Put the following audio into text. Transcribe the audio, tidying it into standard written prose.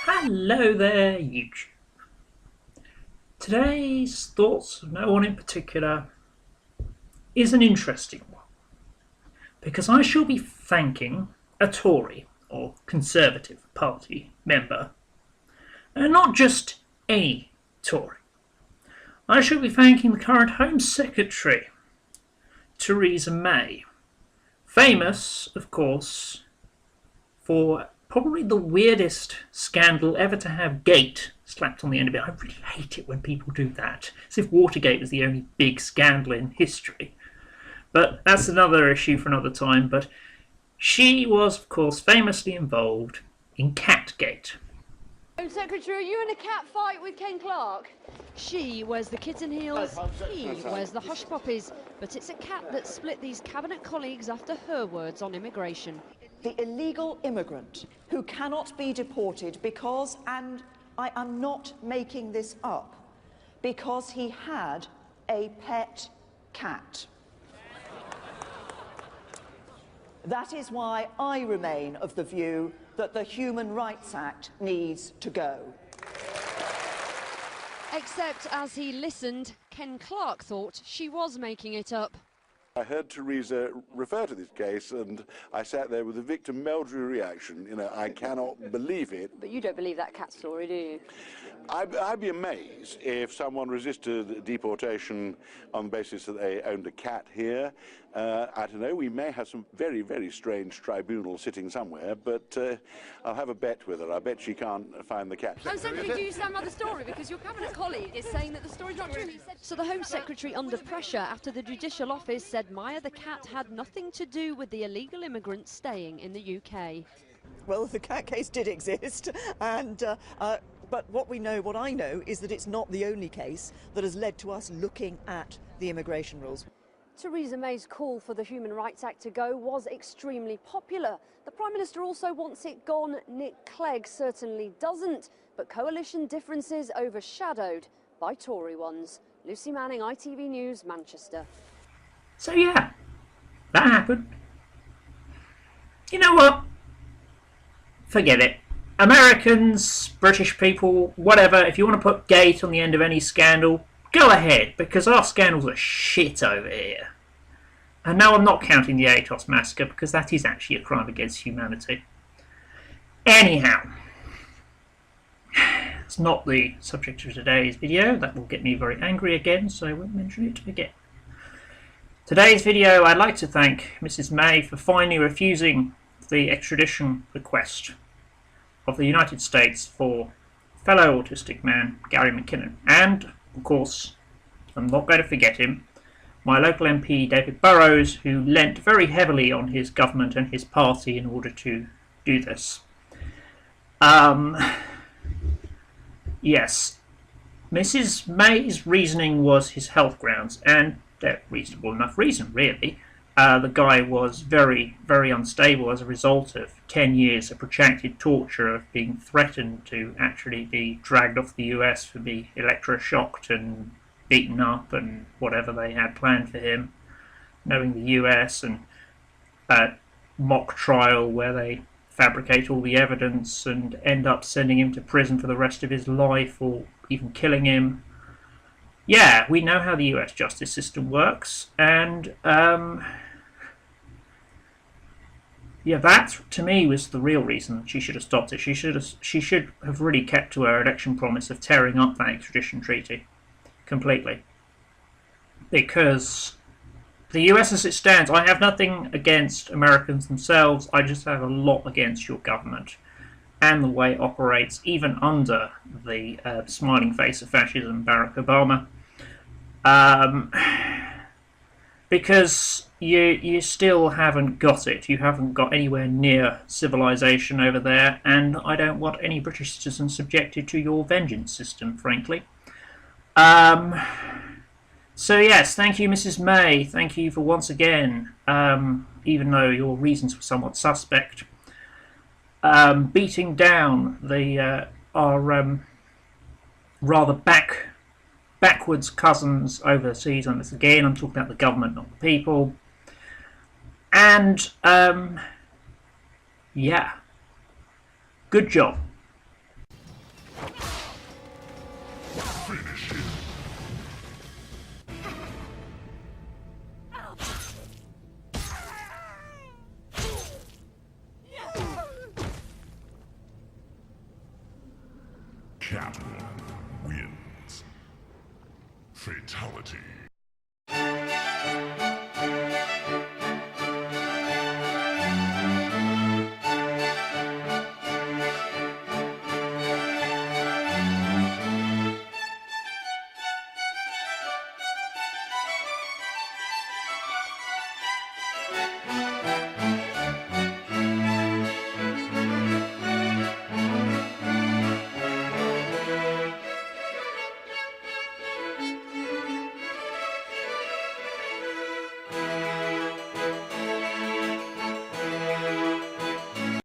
Hello there, YouTube. Today's thoughts of no one in particular is an interesting one because I shall be thanking a Tory or Conservative Party member, and not just any Tory. I shall be thanking the current Home Secretary, Theresa May, famous, of course, for probably the weirdest scandal ever to have "Gate" slapped on the end of it. I really hate it when people do that, as if Watergate was the only big scandal in history. But that's another issue for another time. But she was, of course, famously involved in Catgate. Home Secretary, are you in a cat fight with Ken Clarke? She wears the kitten heels, he wears the hush puppies, but it's a cat that split these cabinet colleagues after her words on immigration. The illegal immigrant who cannot be deported because, and I am not making this up, because he had a pet cat. That is why I remain of the view that the Human Rights Act needs to go. Except as he listened, Ken Clarke thought she was making it up. I heard Theresa refer to this case and I sat there with a Victor Meldrew reaction. You know, I cannot believe it. But you don't believe that cat story, do you? I'd be amazed if someone resisted deportation on the basis that they owned a cat here. I don't know, we may have some very, very strange tribunal sitting somewhere, but I'll have a bet with her. I bet she can't find the cat. Home Secretary, do you stand by the story? Because your cabinet colleague is saying that the story's not true. So the Home Secretary under pressure after the Judicial Office said Maya the cat had nothing to do with the illegal immigrants staying in the UK. Well, the cat case did exist, and but what I know is that it's not the only case that has led to us looking at the immigration rules. Theresa May's call for the Human Rights Act to go was extremely popular. The Prime Minister also wants it gone. Nick Clegg certainly doesn't, but coalition differences overshadowed by Tory ones. Lucy Manning, ITV News, Manchester. So yeah, that happened. You know what? Forget it. Americans, British people, whatever, if you want to put "gate" on the end of any scandal, go ahead, because our scandals are shit over here. And no, I'm not counting the ATOS massacre, because that is actually a crime against humanity. Anyhow, it's not the subject of today's video. That will get me very angry again, so I won't mention it again. Today's video, I'd like to thank Mrs. May for finally refusing the extradition request of the United States for fellow autistic man Gary McKinnon. And, of course, I'm not going to forget him, my local MP David Burrows, who lent very heavily on his government and his party in order to do this. Yes, Mrs. May's reasoning was his health grounds, and they're reasonable enough reason, really. The guy was very, very unstable as a result of 10 years of protracted torture, of being threatened to actually be dragged off the US for being electroshocked and beaten up and whatever they had planned for him, knowing the US, and a mock trial where they fabricate all the evidence and end up sending him to prison for the rest of his life or even killing him. Yeah, we know how the US justice system works, and yeah, that to me was the real reason she should have stopped it. She should have really kept to her election promise of tearing up that extradition treaty completely. Because the US as it stands, I have nothing against Americans themselves, I just have a lot against your government and the way it operates, even under the smiling face of fascism, Barack Obama. Because you still haven't got it. You haven't got anywhere near civilization over there, and I don't want any British citizen subjected to your vengeance system, frankly. So yes, thank you, Mrs. May. Thank you for once again, even though your reasons were somewhat suspect, beating down the our rather backwards cousins overseas on this again. I'm talking about the government, not the people. And yeah, good job. Catwoman wins. Fatality.